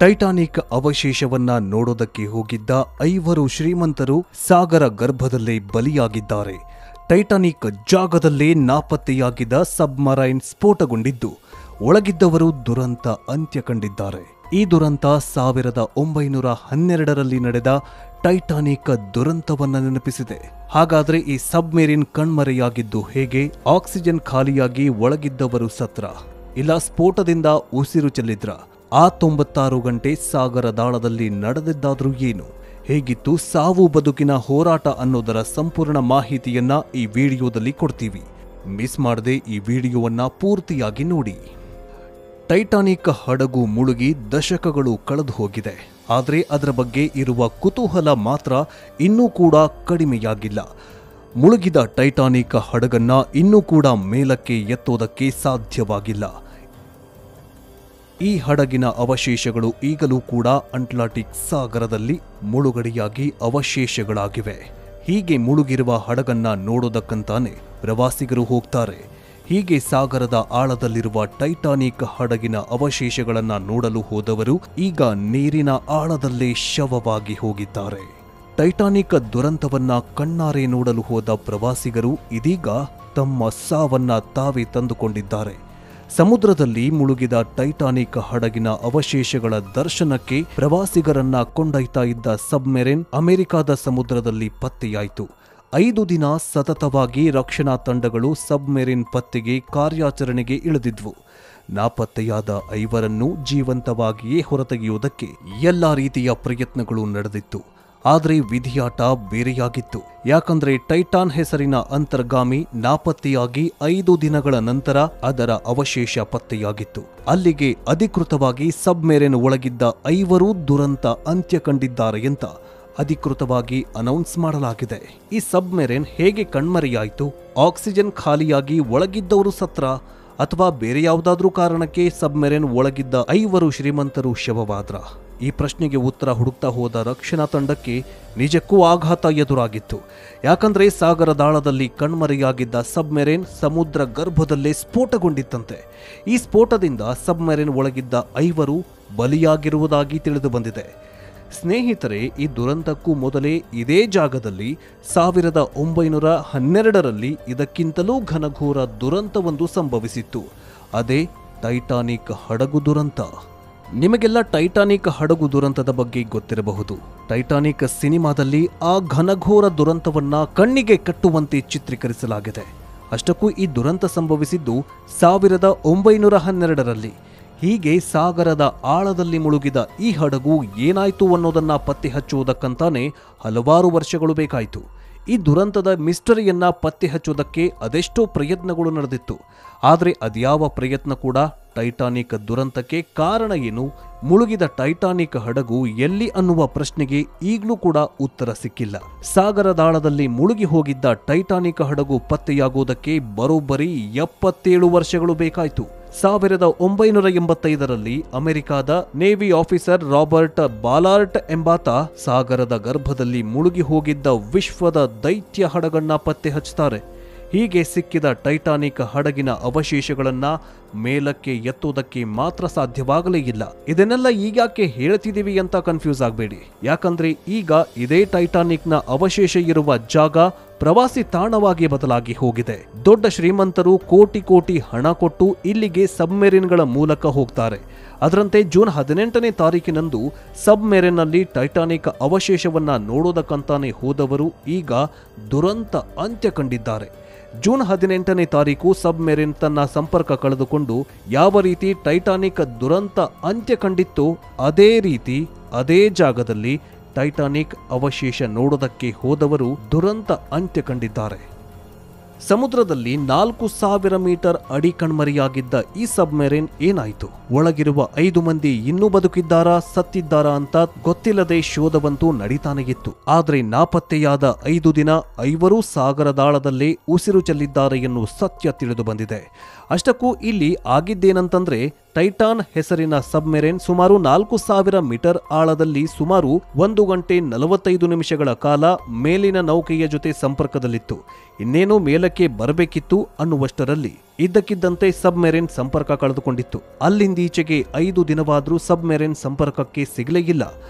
Titanic ಅವಶೇಷವನ್ನ ನೋಡೋದಕ್ಕೆ ಹೋಗಿದ್ದ 5 ಶ್ರೀಮಂತರು ಸಾಗರ ಗರ್ಭದಲ್ಲೇ ಬಲಿಯಾಗಿದ್ದಾರೆ. ಟೈಟಾನಿಕ್ ಜಾಗದಲ್ಲೇ ನಾಪತ್ತೆಯಾಗಿದ್ದ ಸಬ್ಮರೈನ್ ಸ್ಫೋಟಗೊಂಡಿದ್ದು ಒಳಗಿದ್ದವರು ದುರಂತ ಅಂತ್ಯ ಕಂಡಿದ್ದಾರೆ. ಈ ದುರಂತ 1912ರಲ್ಲಿ ನಡೆದ ಟೈಟಾನಿಕ್ ದುರಂತವನ್ನ ನೆನಪಿಸಿದೆ. ಹಾಗಾದ್ರೆ ಈ ಸಬ್ಮೆರಿನ್ ಕಣ್ಮರೆಯಾಗಿದ್ದು ಹೇಗೆ? ಆಕ್ಸಿಜನ್ ಖಾಲಿಯಾಗಿ ಒಳಗಿದ್ದವರು ಸತ್ರ, ಇಲ್ಲ ಸ್ಫೋಟದಿಂದ ಉಸಿರು ಚೆಲ್ಲಿದ್ರ? ಆ 96 ಗಂಟೆ ಸಾಗರ ದಾಳದಲ್ಲಿ ನಡೆದಿದ್ದಾದ್ರೂ ಏನು? ಹೇಗಿತ್ತು ಸಾವು ಬದುಕಿನ ಹೋರಾಟ ಅನ್ನೋದರ ಸಂಪೂರ್ಣ ಮಾಹಿತಿಯನ್ನ ಈ ವಿಡಿಯೋದಲ್ಲಿ ಕೊಡ್ತೀವಿ. ಮಿಸ್ ಮಾಡದೆ ಈ ವಿಡಿಯೋವನ್ನ ಪೂರ್ತಿಯಾಗಿ ನೋಡಿ. ಟೈಟಾನಿಕ್ ಹಡಗು ಮುಳುಗಿ ದಶಕಗಳು ಕಳೆದು ಹೋಗಿದೆ. ಆದರೆ ಅದರ ಬಗ್ಗೆ ಇರುವ ಕುತೂಹಲ ಮಾತ್ರ ಇನ್ನೂ ಕೂಡ ಕಡಿಮೆಯಾಗಿಲ್ಲ. ಮುಳುಗಿದ ಟೈಟಾನಿಕ್ ಹಡಗನ್ನ ಇನ್ನೂ ಕೂಡ ಮೇಲಕ್ಕೆ ಎತ್ತೋದಕ್ಕೆ ಸಾಧ್ಯವಾಗಿಲ್ಲ. ಈ ಹಡಗಿನ ಅವಶೇಷಗಳು ಈಗಲೂ ಕೂಡ ಅಟ್ಲಾಂಟಿಕ್ ಸಾಗರದಲ್ಲಿ ಮುಳುಗಡೆಯಾಗಿ ಅವಶೇಷಗಳಾಗಿವೆ. ಹೀಗೆ ಮುಳುಗಿರುವ ಹಡಗನ್ನ ನೋಡೋದಕ್ಕಂತಾನೆ ಪ್ರವಾಸಿಗರು ಹೋಗ್ತಾರೆ. ಹೀಗೆ ಸಾಗರದ ಆಳದಲ್ಲಿರುವ ಟೈಟಾನಿಕ್ ಹಡಗಿನ ಅವಶೇಷಗಳನ್ನ ನೋಡಲು ಹೋದವರು ಈಗ ನೀರಿನ ಆಳದಲ್ಲೇ ಶವವಾಗಿ ಹೋಗಿದ್ದಾರೆ. ಟೈಟಾನಿಕ್ ದುರಂತವನ್ನ ಕಣ್ಣಾರೆ ನೋಡಲು ಹೋದ ಪ್ರವಾಸಿಗರು ಇದೀಗ ತಮ್ಮ ಸಾವನ್ನ ತಾವೇ ತಂದುಕೊಂಡಿದ್ದಾರೆ. ಸಮುದ್ರದಲ್ಲಿ ಮುಳುಗಿದ ಟೈಟಾನಿಕ್ ಹಡಗಿನ ಅವಶೇಷಗಳ ದರ್ಶನಕ್ಕೆ ಪ್ರವಾಸಿಗರನ್ನ ಕೊಂಡೊಯ್ತಾ ಇದ್ದ ಸಬ್ಮೆರಿನ್ ಅಮೆರಿಕಾದ ಸಮುದ್ರದಲ್ಲಿ ಪತ್ತೆಯಾಯಿತು. 5 ದಿನ ಸತತವಾಗಿ ರಕ್ಷಣಾ ತಂಡಗಳು ಸಬ್ಮೆರಿನ್ ಪತ್ತೆಗೆ ಕಾರ್ಯಾಚರಣೆಗೆ ಇಳಿದಿದ್ವು. ನಾಪತ್ತೆಯಾದ 5ರನ್ನು ಜೀವಂತವಾಗಿಯೇ ಹೊರತೆಗೆಯುವುದಕ್ಕೆ ಎಲ್ಲಾ ರೀತಿಯ ಪ್ರಯತ್ನಗಳು ನಡೆದಿತ್ತು. ಆದರೆ ವಿಧಿಯಾಟ ಬೇರೆಯಾಗಿತ್ತು. ಯಾಕಂದ್ರೆ ಟೈಟಾನ್ ಹೆಸರಿನ ಅಂತರ್ಗಾಮಿ ನಾಪತ್ತೆಯಾಗಿ 5 ದಿನಗಳ ನಂತರ ಅದರ ಅವಶೇಷ ಪತ್ತೆಯಾಗಿತ್ತು. ಅಲ್ಲಿಗೆ ಅಧಿಕೃತವಾಗಿ ಸಬ್ಮೆರಿನ್ ಒಳಗಿದ್ದ 5ರೂ ದುರಂತ ಅಂತ್ಯ ಕಂಡಿದ್ದಾರೆ ಅಂತ ಅಧಿಕೃತವಾಗಿ ಅನೌನ್ಸ್ ಮಾಡಲಾಗಿದೆ. ಈ ಸಬ್ಮೆರಿನ್ ಹೇಗೆ ಕಣ್ಮರೆಯಾಯಿತು? ಆಕ್ಸಿಜನ್ ಖಾಲಿಯಾಗಿ ಒಳಗಿದ್ದವರು ಸತ್ರ, ಅಥವಾ ಬೇರೆ ಯಾವುದಾದ್ರೂ ಕಾರಣಕ್ಕೆ ಸಬ್ಮೆರಿನ್ ಒಳಗಿದ್ದ 5 ಶ್ರೀಮಂತರು ಶವವಾದ್ರ? ಈ ಪ್ರಶ್ನೆಗೆ ಉತ್ತರ ಹುಡುಕ್ತಾ ಹೋದ ರಕ್ಷಣಾ ತಂಡಕ್ಕೆ ನಿಜಕ್ಕೂ ಆಘಾತ ಎದುರಾಗಿತ್ತು. ಯಾಕಂದ್ರೆ ಸಾಗರ ದಾಳದಲ್ಲಿ ಕಣ್ಮರೆಯಾಗಿದ್ದ ಸಬ್ಮೆರಿನ್ ಸಮುದ್ರ ಗರ್ಭದಲ್ಲೇ ಸ್ಫೋಟಗೊಂಡಿತ್ತಂತೆ. ಈ ಸ್ಫೋಟದಿಂದ ಸಬ್ಮೆರಿನ್ ಒಳಗಿದ್ದ 5ರು ಬಲಿಯಾಗಿರುವುದಾಗಿ ತಿಳಿದು ಬಂದಿದೆ. ಸ್ನೇಹಿತರೆ, ಈ ದುರಂತಕ್ಕೂ ಮೊದಲೇ ಇದೇ ಜಾಗದಲ್ಲಿ 1912ರಲ್ಲಿ ಇದಕ್ಕಿಂತಲೂ ಘನಘೋರ ದುರಂತವೊಂದು ಸಂಭವಿಸಿತ್ತು. ಅದೇ ಟೈಟಾನಿಕ್ ಹಡಗು ದುರಂತ. ನಿಮಗೆಲ್ಲ ಟೈಟಾನಿಕ್ ಹಡಗು ದುರಂತದ ಬಗ್ಗೆ ಗೊತ್ತಿರಬಹುದು. ಟೈಟಾನಿಕ್ ಸಿನಿಮಾದಲ್ಲಿ ಆ ಘನಘೋರ ದುರಂತವನ್ನ ಕಣ್ಣಿಗೆ ಕಟ್ಟುವಂತೆ ಚಿತ್ರೀಕರಿಸಲಾಗಿದೆ. ಅಷ್ಟಕ್ಕೂ ಈ ದುರಂತ ಸಂಭವಿಸಿದ್ದು 1912ರಲ್ಲಿ. ಹೀಗೆ ಸಾಗರದ ಆಳದಲ್ಲಿ ಮುಳುಗಿದ ಈ ಹಡಗು ಏನಾಯ್ತು ಅನ್ನೋದನ್ನ ಪತ್ತೆ ಹಚ್ಚುವುದಕ್ಕಂತಾನೆ ಹಲವಾರು ವರ್ಷಗಳು ಬೇಕಾಯಿತು. ಈ ದುರಂತದ ಮಿಸ್ಟರಿಯನ್ನ ಪತ್ತೆ ಹಚ್ಚುವುದಕ್ಕೆ ಅದೆಷ್ಟೋ ಪ್ರಯತ್ನಗಳು ನಡೆದಿತ್ತು. ಆದರೆ ಅದ್ಯಾವ ಪ್ರಯತ್ನ ಕೂಡ ಟೈಟಾನಿಕ್ ದುರಂತಕ್ಕೆ ಕಾರಣ ಏನು, ಮುಳುಗಿದ ಟೈಟಾನಿಕ್ ಹಡಗು ಎಲ್ಲಿ ಅನ್ನುವ ಪ್ರಶ್ನೆಗೆ ಈಗಲೂ ಕೂಡ ಉತ್ತರ ಸಿಕ್ಕಿಲ್ಲ. ಸಾಗರದಾಳದಲ್ಲಿ ಮುಳುಗಿ ಹೋಗಿದ್ದ ಟೈಟಾನಿಕ್ ಹಡಗು ಪತ್ತೆಯಾಗುವುದಕ್ಕೆ ಬರೋಬ್ಬರಿ 77 ವರ್ಷಗಳು ಬೇಕಾಯಿತು. 1985ರಲ್ಲಿ ಅಮೆರಿಕಾದ ನೇವಿ ಆಫೀಸರ್ ರಾಬರ್ಟ್ ಬಾಲಾರ್ಟ್ ಎಂಬಾತ ಸಾಗರದ ಗರ್ಭದಲ್ಲಿ ಮುಳುಗಿ ಹೋಗಿದ್ದ ವಿಶ್ವದ ದೈತ್ಯ ಹಡಗನ್ನ ಪತ್ತೆ ಹಚ್ಚುತ್ತಾರೆ. ಹೀಗೆ ಸಿಕ್ಕಿದ ಟೈಟಾನಿಕ್ ಹಡಗಿನ ಅವಶೇಷಗಳನ್ನ ಮೇಲಕ್ಕೆ ಎತ್ತುವುದಕ್ಕೆ ಮಾತ್ರ ಸಾಧ್ಯವಾಗಲೇ ಇಲ್ಲ. ಇದನ್ನೆಲ್ಲ ಈಗ್ಯಾಕೆ ಹೇಳ್ತಿದೀವಿ ಅಂತ ಕನ್ಫ್ಯೂಸ್ ಆಗಬೇಡಿ. ಯಾಕಂದ್ರೆ ಈಗ ಇದೇ ಟೈಟಾನಿಕ್ನ ಅವಶೇಷ ಇರುವ ಜಾಗ ಪ್ರವಾಸಿ ತಾಣವಾಗಿ ಬದಲಾಗಿ ಹೋಗಿದೆ. ದೊಡ್ಡ ಶ್ರೀಮಂತರು ಕೋಟಿ ಕೋಟಿ ಹಣ ಕೊಟ್ಟು ಇಲ್ಲಿಗೆ ಸಬ್ಮೆರಿನ್ಗಳ ಮೂಲಕ ಹೋಗ್ತಾರೆ. ಅದರಂತೆ ಜೂನ್ 18ನೇ ತಾರೀಕಿನಂದು ಸಬ್ಮೆರಿನ್ನಲ್ಲಿ ಟೈಟಾನಿಕ್ ಅವಶೇಷವನ್ನ ನೋಡೋದಕ್ಕಂತಾನೆ ಹೋದವರು ಈಗ ದುರಂತ ಅಂತ್ಯ ಕಂಡಿದ್ದಾರೆ. ಜೂನ್ 18ನೇ ತಾರೀಕು ಸಬ್ಮೆರಿನ್ ತನ್ನ ಸಂಪರ್ಕ ಕಳೆದುಕೊಂಡು ಯಾವ ರೀತಿ ಟೈಟಾನಿಕ್ ದುರಂತ ಅಂತ್ಯ ಕಂಡಿತ್ತೋ ಅದೇ ರೀತಿ ಅದೇ ಜಾಗದಲ್ಲಿ ಟೈಟಾನಿಕ್ ಅವಶೇಷ ನೋಡೋದಕ್ಕೆ ಹೋದವರು ದುರಂತ ಅಂತ್ಯ ಕಂಡಿದ್ದಾರೆ. ಸಮುದ್ರದಲ್ಲಿ 4000 ಮೀಟರ್ ಅಡಿ ಕಣ್ಮರೆಯಾಗಿದ್ದ ಈ ಸಬ್ಮೆರಿನ್ ಏನಾಯಿತು? ಒಳಗಿರುವ 5 ಮಂದಿ ಇನ್ನೂ ಬದುಕಿದ್ದಾರಾ ಸತ್ತಿದ್ದಾರಾ ಅಂತ ಗೊತ್ತಿಲ್ಲದೆ ಶೋಧವಂತೂ ನಡೀತಾನೆ ಇತ್ತು. ಆದ್ರೆ ನಾಪತ್ತೆಯಾದ 5 ದಿನ 5ರೂ ಸಾಗರದಾಳದಲ್ಲೇ ಉಸಿರು ಚೆಲ್ಲಿದ್ದಾರೆ ಎನ್ನುವ ಸತ್ಯ ತಿಳಿದು ಬಂದಿದೆ. ಅಷ್ಟಕ್ಕೂ ಇಲ್ಲಿ ಆಗಿದ್ದೇನಂತಂದ್ರೆ ಟೈಟಾನ್ ಹೆಸರಿನ ಸಬ್ಮೆರಿನ್ ಸುಮಾರು 4000 ಮೀಟರ್ ಆಳದಲ್ಲಿ ಸುಮಾರು 1 ಗಂಟೆ 45 ನಿಮಿಷಗಳ ಕಾಲ ಮೇಲಿನ ನೌಕೆಯ ಜೊತೆ ಸಂಪರ್ಕದಲ್ಲಿತ್ತು. ಇನ್ನೇನು ಮೇಲಕ್ಕೆ ಬರಬೇಕಿತ್ತು ಅನ್ನುವಷ್ಟರಲ್ಲಿ ಇದ್ದಕ್ಕಿದ್ದಂತೆ ಸಬ್ಮೆರಿನ್ ಸಂಪರ್ಕ ಕಳೆದುಕೊಂಡಿತ್ತು. ಅಲ್ಲಿಂದೀಚೆಗೆ 5 ದಿನವಾದರೂ ಸಬ್ಮೆರಿನ್ ಸಂಪರ್ಕಕ್ಕೆ ಸಿಗಲೇ ಇಲ್ಲ.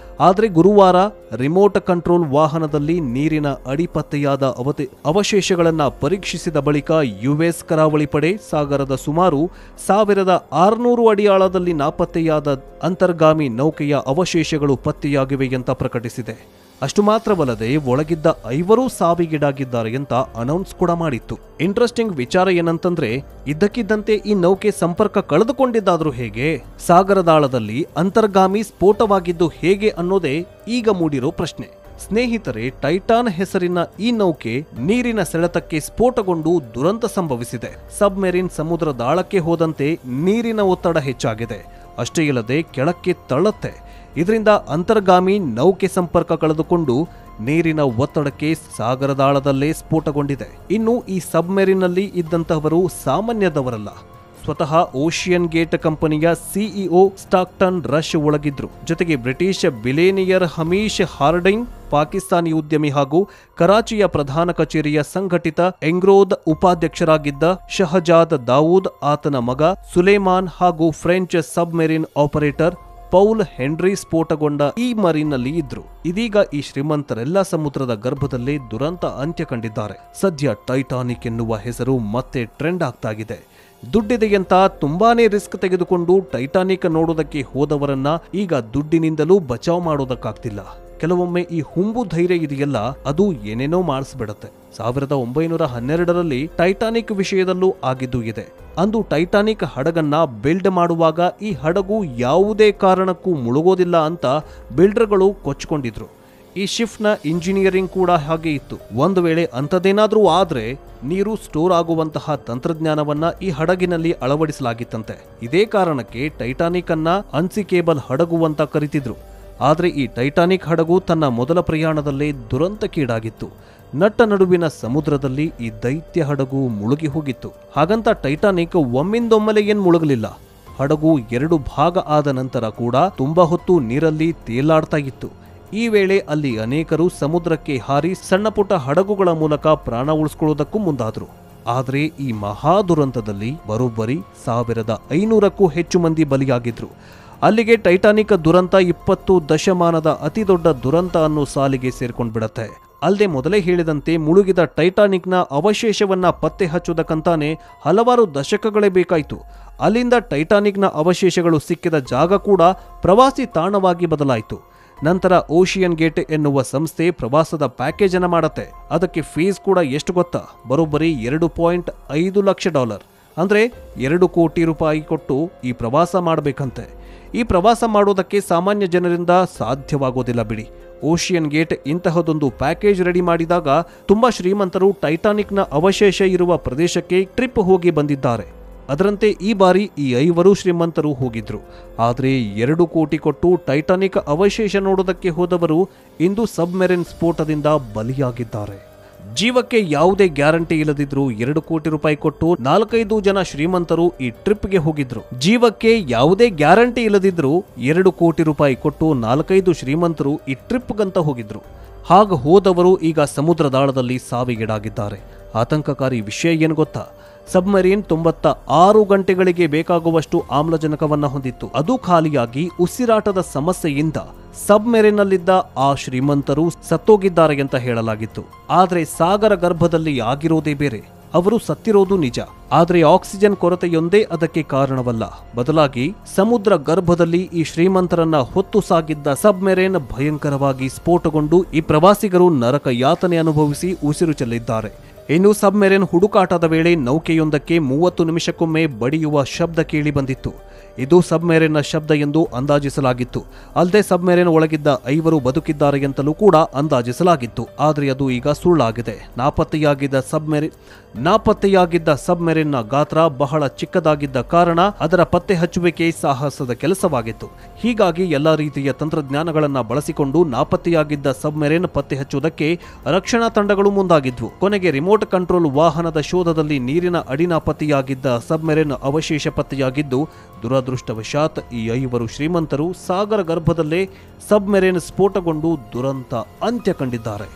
ಆದರೆ ಗುರುವಾರ ರಿಮೋಟ್ ಕಂಟ್ರೋಲ್ ವಾಹನದಲ್ಲಿ ನೀರಿನ ಅಡಿ ಪತ್ತೆಯಾದ ಅವಶೇಷಗಳನ್ನು ಪರೀಕ್ಷಿಸಿದ ಬಳಿಕ ಯುಎಸ್ ಕರಾವಳಿ ಪಡೆ ಸಾಗರದ ಸುಮಾರು 1600 ಅಡಿ ಆಳದಲ್ಲಿ ನಾಪತ್ತೆಯಾದ ಅಂತರ್ಗಾಮಿ ನೌಕೆಯ ಅವಶೇಷಗಳು ಪತ್ತೆಯಾಗಿವೆ ಅಂತ ಪ್ರಕಟಿಸಿದೆ. ಅಷ್ಟು ಮಾತ್ರವಲ್ಲದೆ ಒಳಗಿದ್ದ 5 ಸಾವಿಗೀಡಾಗಿದ್ದಾರೆ ಅಂತ ಅನೌನ್ಸ್ ಕೂಡ ಮಾಡಿತ್ತು. ಇಂಟ್ರೆಸ್ಟಿಂಗ್ ವಿಚಾರ ಏನಂತಂದ್ರೆ, ಇದ್ದಕ್ಕಿದ್ದಂತೆ ಈ ನೌಕೆ ಸಂಪರ್ಕ ಕಳೆದುಕೊಂಡಿದ್ದಾದ್ರೂ ಹೇಗೆ, ಸಾಗರದಾಳದಲ್ಲಿ ಅಂತರ್ಗಾಮಿ ಸ್ಫೋಟವಾಗಿದ್ದು ಹೇಗೆ ಅನ್ನೋದೇ ಈಗ ಮೂಡಿರೋ ಪ್ರಶ್ನೆ. ಸ್ನೇಹಿತರೆ, ಟೈಟಾನ್ ಹೆಸರಿನ ಈ ನೌಕೆ ನೀರಿನ ಸೆಳೆತಕ್ಕೆ ಸ್ಫೋಟಗೊಂಡು ದುರಂತ ಸಂಭವಿಸಿದೆ. ಸಬ್ಮೆರಿನ್ ಸಮುದ್ರದಾಳಕ್ಕೆ ಹೋದಂತೆ ನೀರಿನ ಒತ್ತಡ ಹೆಚ್ಚಾಗಿದೆ. ಅಷ್ಟೇ ಇಲ್ಲದೆ ಕೆಳಕ್ಕೆ ತಳ್ಳುತ್ತೆ. ಇದರಿಂದ ಅಂತರ್ಗಾಮಿ ನೌಕೆ ಸಂಪರ್ಕ ಕಳೆದುಕೊಂಡು ನೀರಿನ ಒತ್ತಡಕ್ಕೆ ಸಾಗರದಾಳದಲ್ಲೇ ಸ್ಫೋಟಗೊಂಡಿದೆ. ಇನ್ನು ಈ ಸಬ್ಮೆರಿನ್ನಲ್ಲಿ ಇದ್ದಂತಹವರು ಸಾಮಾನ್ಯದವರಲ್ಲ. ಸ್ವತಃ ಓಷಿಯನ್ ಗೇಟ್ ಕಂಪನಿಯ ಸಿಇಒ ಸ್ಟಾಕ್ಟನ್ ರಶ್ ಒಳಗಿದ್ರು. ಜೊತೆಗೆ ಬ್ರಿಟಿಷ್ ಬಿಲೇನಿಯರ್ ಹಮೀಶ್ ಹಾರ್ಡಿಂಗ್, ಪಾಕಿಸ್ತಾನಿ ಉದ್ಯಮಿ ಹಾಗೂ ಕರಾಚಿಯ ಪ್ರಧಾನ ಕಚೇರಿಯ ಸಂಘಟಿತ ಎಂಗ್ರೋದ್ ಉಪಾಧ್ಯಕ್ಷರಾಗಿದ್ದ ಶಹಜಾದ್ ದಾವೂದ್, ಆತನ ಮಗ ಸುಲೇಮಾನ್ ಹಾಗೂ French submarine operator Paul Henri ಸ್ಫೋಟಗೊಂಡ ಈ ಮರೀನ್ನಲ್ಲಿ ಇದ್ರು. ಇದೀಗ ಈ ಶ್ರೀಮಂತರೆಲ್ಲ ಸಮುದ್ರದ ಗರ್ಭದಲ್ಲೇ ದುರಂತ ಅಂತ್ಯ ಕಂಡಿದ್ದಾರೆ. ಸದ್ಯ ಟೈಟಾನಿಕ್ ಎನ್ನುವ ಹೆಸರು ಮತ್ತೆ ಟ್ರೆಂಡ್ ಆಗ್ತಾಗಿದೆ. ದುಡ್ಡಿದೆಯಂತ ತುಂಬಾನೇ ರಿಸ್ಕ್ ತೆಗೆದುಕೊಂಡು ಟೈಟಾನಿಕ್ ನೋಡೋದಕ್ಕೆ ಹೋದವರನ್ನ ಈಗ ದುಡ್ಡಿನಿಂದಲೂ ಬಚಾವ್ ಮಾಡೋದಕ್ಕಾಗ್ತಿಲ್ಲ. ಕೆಲವೊಮ್ಮೆ ಈ ಹುಂಬು ಧೈರ್ಯ ಇದೆಯಲ್ಲ, ಅದು ಏನೇನೋ ಮಾಡಿಸ್ಬಿಡತ್ತೆ. 1912ರಲ್ಲಿ ಟೈಟಾನಿಕ್ ವಿಷಯದಲ್ಲೂ ಆಗಿದ್ದು ಇದೆ. ಅಂದು ಟೈಟಾನಿಕ್ ಹಡಗನ್ನ ಬಿಲ್ಡ್ ಮಾಡುವಾಗ ಈ ಹಡಗು ಯಾವುದೇ ಕಾರಣಕ್ಕೂ ಮುಳುಗೋದಿಲ್ಲ ಅಂತ ಬಿಲ್ಡರ್ಗಳು ಕೊಚ್ಕೊಂಡಿದ್ರು. ಈ ಶಿಫ್ಟ್ನ ಇಂಜಿನಿಯರಿಂಗ್ ಕೂಡ ಹಾಗೆ ಇತ್ತು. ಒಂದು ವೇಳೆ ಅಂಥದ್ದೇನಾದ್ರೂ ಆದ್ರೆ ನೀರು ಸ್ಟೋರ್ ಆಗುವಂತಹ ತಂತ್ರಜ್ಞಾನವನ್ನ ಈ ಹಡಗಿನಲ್ಲಿ ಅಳವಡಿಸಲಾಗಿತ್ತಂತೆ. ಇದೇ ಕಾರಣಕ್ಕೆ ಟೈಟಾನಿಕ್ ಅನ್ನ ಅನ್ಸಿಕೇಬಲ್ ಹಡಗು ಅಂತ ಕರಿತಿದ್ರು. ಆದ್ರೆ ಈ ಟೈಟಾನಿಕ್ ಹಡಗು ತನ್ನ ಮೊದಲ ಪ್ರಯಾಣದಲ್ಲೇ ದುರಂತಕ್ಕೀಡಾಗಿತ್ತು. ನಟ್ಟ ನಡುವಿನ ಸಮುದ್ರದಲ್ಲಿ ಈ ದೈತ್ಯ ಹಡಗು ಮುಳುಗಿ ಹೋಗಿತ್ತು. ಹಾಗಂತ ಟೈಟಾನಿಕ್ ಒಮ್ಮಿಂದೊಮ್ಮೆಲೆ ಏನ್ ಮುಳುಗಲಿಲ್ಲ. ಹಡಗು 2 ಭಾಗ ಆದ ನಂತರ ಕೂಡ ತುಂಬಾ ಹೊತ್ತು ನೀರಲ್ಲಿ ತೇಲಾಡ್ತಾ ಇತ್ತು. ಈ ವೇಳೆ ಅಲ್ಲಿ ಅನೇಕರು ಸಮುದ್ರಕ್ಕೆ ಹಾರಿ ಸಣ್ಣ ಪುಟ್ಟ ಹಡಗುಗಳ ಮೂಲಕ ಪ್ರಾಣ ಉಳಿಸ್ಕೊಳ್ಳೋದಕ್ಕೂ ಮುಂದಾದ್ರು. ಆದ್ರೆ ಈ ಮಹಾ ದುರಂತದಲ್ಲಿ ಬರೋಬ್ಬರಿ 1500ಕ್ಕೂ ಹೆಚ್ಚು ಮಂದಿ ಬಲಿಯಾಗಿದ್ರು. ಅಲ್ಲಿಗೆ ಟೈಟಾನಿಕ್ ದುರಂತ 20 ದಶಮಾನದ ಅತಿ ದೊಡ್ಡ ದುರಂತ ಅನ್ನೋ ಸಾಲಿಗೆ ಸೇರ್ಕೊಂಡ್ಬಿಡತ್ತೆ. ಅಲ್ಲದೆ ಮೊದಲೇ ಹೇಳಿದಂತೆ ಮುಳುಗಿದ ಟೈಟಾನಿಕ್ನ ಅವಶೇಷವನ್ನ ಪತ್ತೆ ಹಚ್ಚೋದಕ್ಕಂತಾನೆ ಹಲವಾರು ದಶಕಗಳೇ ಬೇಕಾಯಿತು. ಅಲ್ಲಿಂದ ಟೈಟಾನಿಕ್ನ ಅವಶೇಷಗಳು ಸಿಕ್ಕಿದ ಜಾಗ ಕೂಡ ಪ್ರವಾಸಿ ತಾಣವಾಗಿ ಬದಲಾಯಿತು. ನಂತರ ಓಷಿಯನ್ ಗೇಟ್ ಎನ್ನುವ ಸಂಸ್ಥೆ ಪ್ರವಾಸದ ಪ್ಯಾಕೇಜ್ ಅನ್ನ ಮಾಡತ್ತೆ. ಅದಕ್ಕೆ ಫೀಸ್ ಕೂಡ ಎಷ್ಟು ಗೊತ್ತಾ? ಬರೋಬ್ಬರಿ $2.5 ಲಕ್ಷ. ಅಂದ್ರೆ 2 ಕೋಟಿ ರೂಪಾಯಿ ಕೊಟ್ಟು ಈ ಪ್ರವಾಸ ಮಾಡಬೇಕಂತೆ. ಈ ಪ್ರವಾಸ ಮಾಡೋದಕ್ಕೆ ಸಾಮಾನ್ಯ ಜನರಿಂದ ಸಾಧ್ಯವಾಗೋದಿಲ್ಲ ಬಿಡಿ. ಓಷಿಯನ್ ಗೇಟ್ ಇಂತಹದೊಂದು ಪ್ಯಾಕೇಜ್ ರೆಡಿ ಮಾಡಿದಾಗ ತುಂಬಾ ಶ್ರೀಮಂತರು ಟೈಟಾನಿಕ್ನ ಅವಶೇಷ ಇರುವ ಪ್ರದೇಶಕ್ಕೆ ಟ್ರಿಪ್ ಹೋಗಿ ಬಂದಿದ್ದಾರೆ. ಅದರಂತೆ ಈ ಬಾರಿ ಈ 5 ಶ್ರೀಮಂತರು ಹೋಗಿದ್ರು. ಆದರೆ 2 ಕೋಟಿ ಕೊಟ್ಟು ಟೈಟಾನಿಕ್ ಅವಶೇಷ ನೋಡೋದಕ್ಕೆ ಹೋದವರು ಇಂದು ಸಬ್ಮೆರಿನ್ ಸ್ಫೋಟದಿಂದ ಬಲಿಯಾಗಿದ್ದಾರೆ. ಜೀವಕ್ಕೆ ಯಾವುದೇ ಗ್ಯಾರಂಟಿ ಇಲ್ಲದಿದ್ರು 2 ಕೋಟಿ ರೂಪಾಯಿ ಕೊಟ್ಟು 4-5 ಜನ ಶ್ರೀಮಂತರು ಈ ಟ್ರಿಪ್ಗೆ ಹೋಗಿದ್ರು. ಜೀವಕ್ಕೆ ಯಾವುದೇ ಗ್ಯಾರಂಟಿ ಇಲ್ಲದಿದ್ರು 2 ಕೋಟಿ ರೂಪಾಯಿ ಕೊಟ್ಟು 4-5 ಶ್ರೀಮಂತರು ಈ ಟ್ರಿಪ್ಗಂತ ಹೋಗಿದ್ರು. ಹಾಗ ಹೋದವರು ಈಗ ಸಮುದ್ರದಾಳದಲ್ಲಿ ಸಾವಿಗೀಡಾಗಿದ್ದಾರೆ. ಆತಂಕಕಾರಿ ವಿಷಯ ಏನು ಗೊತ್ತಾ? ಸಬ್ಮರೀನ್ 96 ಗಂಟೆಗಳಿಗೆ ಬೇಕಾಗುವಷ್ಟು ಆಮ್ಲಜನಕವನ್ನ ಹೊಂದಿತ್ತು. ಅದು ಖಾಲಿಯಾಗಿ ಉಸಿರಾಟದ ಸಮಸ್ಯೆಯಿಂದ ಸಬ್ಮೆರಿನ್ನಲ್ಲಿದ್ದ ಆ ಶ್ರೀಮಂತರು ಸತ್ತೋಗಿದ್ದಾರೆ ಅಂತ ಹೇಳಲಾಗಿತ್ತು. ಆದ್ರೆ ಸಾಗರ ಗರ್ಭದಲ್ಲಿ ಆಗಿರೋದೇ ಬೇರೆ. ಅವರು ಸತ್ತಿರೋದು ನಿಜ. ಆದ್ರೆ ಆಕ್ಸಿಜನ್ ಕೊರತೆಯೊಂದೇ ಅದಕ್ಕೆ ಕಾರಣವಲ್ಲ. ಬದಲಾಗಿ ಸಮುದ್ರ ಗರ್ಭದಲ್ಲಿ ಈ ಶ್ರೀಮಂತರನ್ನ ಹೊತ್ತು ಸಾಗಿದ್ದ ಸಬ್ಮೆರಿನ್ ಭಯಂಕರವಾಗಿ ಸ್ಫೋಟಗೊಂಡು ಈ ಪ್ರವಾಸಿಗರು ನರಕ ಯಾತನೆ ಅನುಭವಿಸಿ ಉಸಿರು ಚೆಲ್ಲಿದ್ದಾರೆ. ಇನ್ನು ಸಬ್ಮೆರಿನ್ ಹುಡುಕಾಟದ ವೇಳೆ ನೌಕೆಯೊಂದಕ್ಕೆ 30 ನಿಮಿಷಕ್ಕೊಮ್ಮೆ ಬಡಿಯುವ ಶಬ್ದ ಕೇಳಿ ಬಂದಿತ್ತು. ಇದು ಸಬ್ಮೆರಿನ್ನ ಶಬ್ದ ಎಂದು ಅಂದಾಜಿಸಲಾಗಿತ್ತು. ಅಲ್ಲದೆ ಸಬ್ಮೆರಿನ್ ಒಳಗಿದ್ದ 5 ಬದುಕಿದ್ದಾರೆ ಎಂತಲೂ ಕೂಡ ಅಂದಾಜಿಸಲಾಗಿತ್ತು. ಆದರೆ ಅದು ಈಗ ಸುಳ್ಳಾಗಿದೆ. ನಾಪತ್ತೆಯಾಗಿದ್ದ ಸಬ್ಮೆರಿನ್ನ ಗಾತ್ರ ಬಹಳ ಚಿಕ್ಕದಾಗಿದ್ದ ಕಾರಣ ಅದರ ಪತ್ತೆ ಹಚ್ಚುವಿಕೆ ಸಾಹಸದ ಕೆಲಸವಾಗಿತ್ತು. ಹೀಗಾಗಿ ಎಲ್ಲಾ ರೀತಿಯ ತಂತ್ರಜ್ಞಾನಗಳನ್ನ ಬಳಸಿಕೊಂಡು ನಾಪತ್ತೆಯಾಗಿದ್ದ ಸಬ್ಮೆರಿನ್ ಪತ್ತೆ ಹಚ್ಚುವುದಕ್ಕೆ ರಕ್ಷಣಾ ತಂಡಗಳು ಮುಂದಾಗಿದ್ವು. ಕೊನೆಗೆ ರಿಮೋಟ್ ಕಂಟ್ರೋಲ್ ವಾಹನದ ಶೋಧದಲ್ಲಿ ನೀರಿನ ಅಡಿ ನಾಪತ್ತೆಯಾಗಿದ್ದ ಸಬ್ಮೆರಿನ್ ಅವಶೇಷ ಪತ್ತೆಯಾಗಿದ್ದು, ದುರದೃಷ್ಟವಶಾತ್ ಈ 5 ಶ್ರೀಮಂತರು ಸಾಗರ ಗರ್ಭದಲ್ಲೇ ಸಬ್ಮೆರಿನ್ ಸ್ಫೋಟಗೊಂಡು ದುರಂತ ಅಂತ್ಯ ಕಂಡಿದ್ದಾರೆ.